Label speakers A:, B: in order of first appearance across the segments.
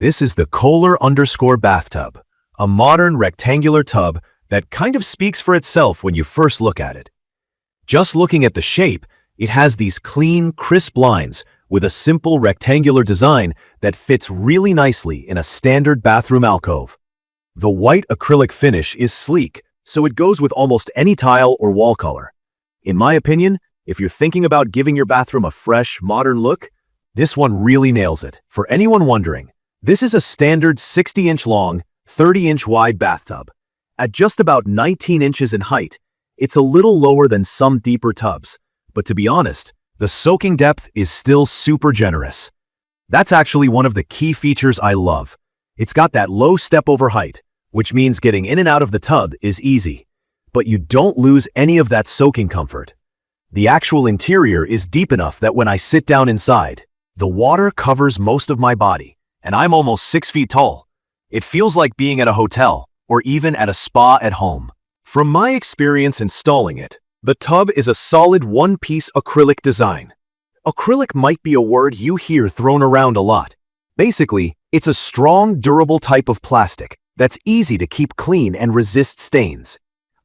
A: This is the KOHLER Underscore Bathtub, a modern rectangular tub that kind of speaks for itself when you first look at it. Just looking at the shape, it has these clean, crisp lines with a simple rectangular design that fits really nicely in a standard bathroom alcove. The white acrylic finish is sleek, so it goes with almost any tile or wall color. In my opinion, if you're thinking about giving your bathroom a fresh, modern look, this one really nails it. For anyone wondering, this is a standard 60-inch long, 30-inch wide bathtub. At just about 19 inches in height, it's a little lower than some deeper tubs, but to be honest, the soaking depth is still super generous. That's actually one of the key features I love. It's got that low step-over height, which means getting in and out of the tub is easy, but you don't lose any of that soaking comfort. The actual interior is deep enough that when I sit down inside, the water covers most of my body, and I'm almost 6 feet tall. It feels like being at a hotel or even at a spa at home. From my experience installing it, the tub is a solid one-piece acrylic design. Acrylic might be a word you hear thrown around a lot. Basically, it's a strong, durable type of plastic that's easy to keep clean and resist stains.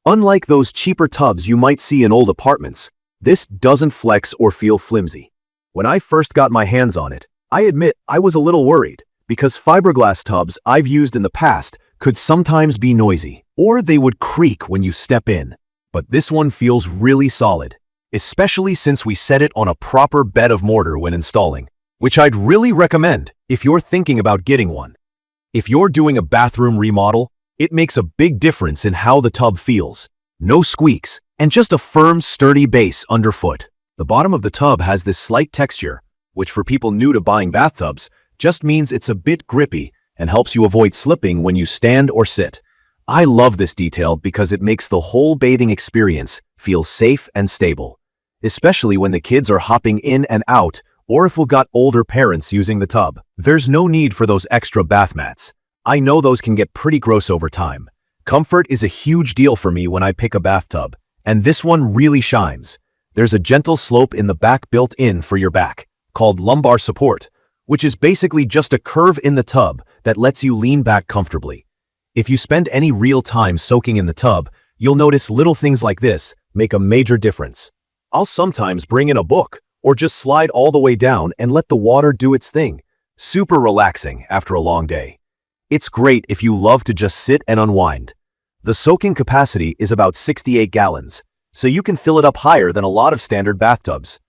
A: Unlike those cheaper tubs you might see in old apartments, this doesn't flex or feel flimsy. When I first got my hands on it, I admit I was a little worried because fiberglass tubs I've used in the past could sometimes be noisy, or they would creak when you step in. But this one feels really solid, especially since we set it on a proper bed of mortar when installing, which I'd really recommend if you're thinking about getting one. If you're doing a bathroom remodel, it makes a big difference in how the tub feels. No squeaks, and just a firm, sturdy base underfoot. The bottom of the tub has this slight texture, which for people new to buying bathtubs just means it's a bit grippy and helps you avoid slipping when you stand or sit. I love this detail because it makes the whole bathing experience feel safe and stable, especially when the kids are hopping in and out or if we've got older parents using the tub. There's no need for those extra bath mats. I know those can get pretty gross over time. Comfort is a huge deal for me when I pick a bathtub, and this one really shines. There's a gentle slope in the back built in for your back, called lumbar support, which is basically just a curve in the tub that lets you lean back comfortably. If you spend any real time soaking in the tub, you'll notice little things like this make a major difference. I'll sometimes bring in a book or just slide all the way down and let the water do its thing. Super relaxing after a long day. It's great if you love to just sit and unwind. The soaking capacity is about 68 gallons, so you can fill it up higher than a lot of standard bathtubs.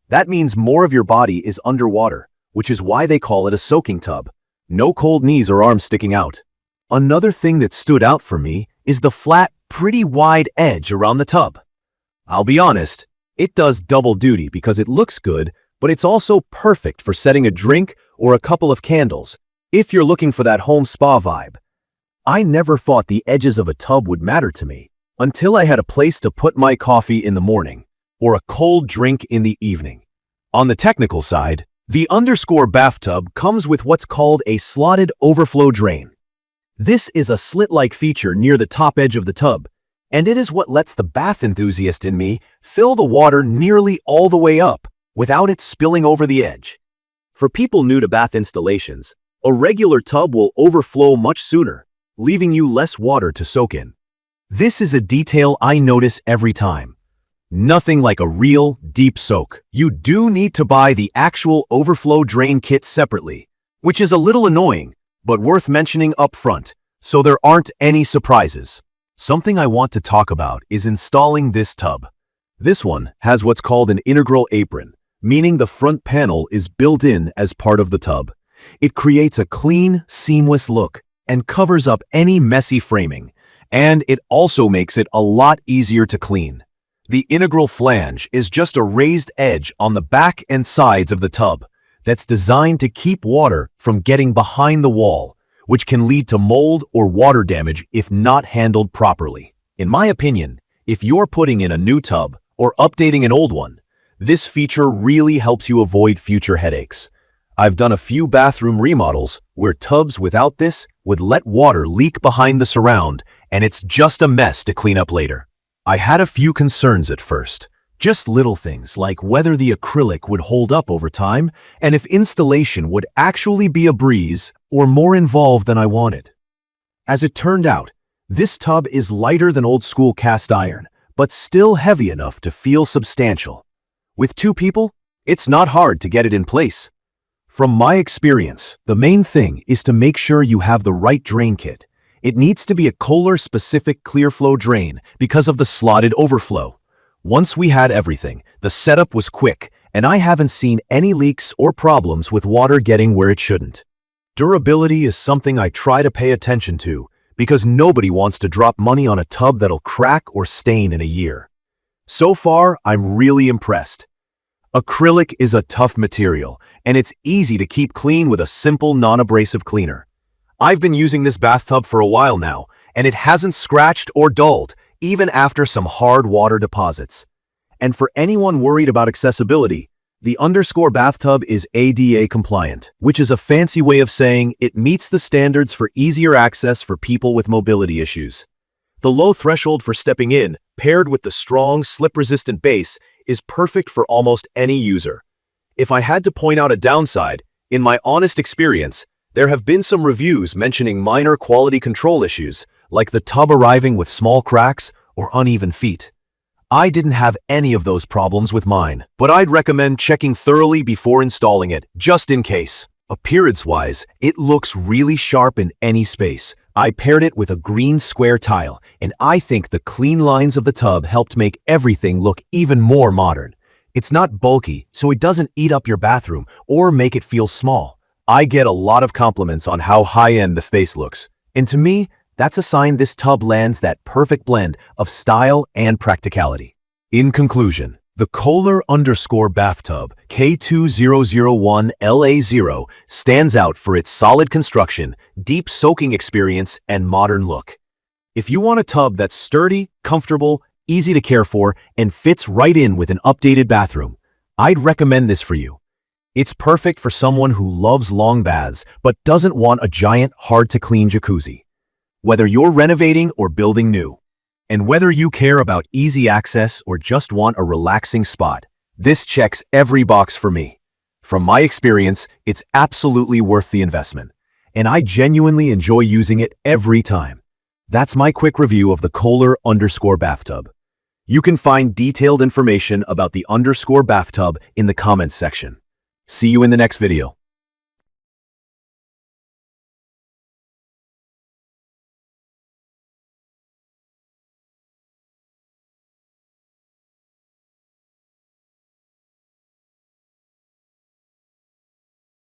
A: That means more of your body is underwater, which is why they call it a soaking tub. No cold knees or arms sticking out. Another thing that stood out for me is the flat, pretty wide edge around the tub. I'll be honest, it does double duty because it looks good, but it's also perfect for setting a drink or a couple of candles, if you're looking for that home spa vibe. I never thought the edges of a tub would matter to me until I had a place to put my coffee in the morning or a cold drink in the evening. On the technical side, the Underscore Bathtub comes with what's called a slotted overflow drain. This is a slit-like feature near the top edge of the tub, and it is what lets the bath enthusiast in me fill the water nearly all the way up without it spilling over the edge. For people new to bath installations, a regular tub will overflow much sooner, leaving you less water to soak in. This is a detail I notice every time. Nothing like a real, deep soak. You do need to buy the actual overflow drain kit separately, which is a little annoying, but worth mentioning up front, so there aren't any surprises. Something I want to talk about is installing this tub. This one has what's called an integral apron, meaning the front panel is built in as part of the tub. It creates a clean, seamless look and covers up any messy framing, and it also makes it a lot easier to clean. The integral flange is just a raised edge on the back and sides of the tub that's designed to keep water from getting behind the wall, which can lead to mold or water damage if not handled properly. In my opinion, if you're putting in a new tub or updating an old one, this feature really helps you avoid future headaches. I've done a few bathroom remodels where tubs without this would let water leak behind the surround, and it's just a mess to clean up later. I had a few concerns at first, just little things like whether the acrylic would hold up over time and if installation would actually be a breeze or more involved than I wanted. As it turned out, this tub is lighter than old-school cast iron, but still heavy enough to feel substantial. With 2 people, it's not hard to get it in place. From my experience, the main thing is to make sure you have the right drain kit. It needs to be a KOHLER-specific clear flow drain because of the slotted overflow. Once we had everything, the setup was quick, and I haven't seen any leaks or problems with water getting where it shouldn't. Durability is something I try to pay attention to because nobody wants to drop money on a tub that'll crack or stain in a year. So far, I'm really impressed. Acrylic is a tough material, and it's easy to keep clean with a simple non-abrasive cleaner. I've been using this bathtub for a while now, and it hasn't scratched or dulled, even after some hard water deposits. And for anyone worried about accessibility, the Underscore Bathtub is ADA compliant, which is a fancy way of saying it meets the standards for easier access for people with mobility issues. The low threshold for stepping in, paired with the strong, slip-resistant base, is perfect for almost any user. If I had to point out a downside, in my honest experience, there have been some reviews mentioning minor quality control issues, like the tub arriving with small cracks or uneven feet. I didn't have any of those problems with mine, but I'd recommend checking thoroughly before installing it, just in case. Appearance-wise, it looks really sharp in any space. I paired it with a green square tile, and I think the clean lines of the tub helped make everything look even more modern. It's not bulky, so it doesn't eat up your bathroom or make it feel small. I get a lot of compliments on how high-end the space looks, and to me, that's a sign this tub lands that perfect blend of style and practicality. In conclusion, the KOHLER Underscore Bathtub K-20201-LA-0 stands out for its solid construction, deep soaking experience, and modern look. If you want a tub that's sturdy, comfortable, easy to care for, and fits right in with an updated bathroom, I'd recommend this for you. It's perfect for someone who loves long baths but doesn't want a giant, hard-to-clean jacuzzi. Whether you're renovating or building new, and whether you care about easy access or just want a relaxing spot, this checks every box for me. From my experience, it's absolutely worth the investment, and I genuinely enjoy using it every time. That's my quick review of the KOHLER Underscore Bathtub. You can find detailed information about the Underscore Bathtub in the comments section. See you in the next video.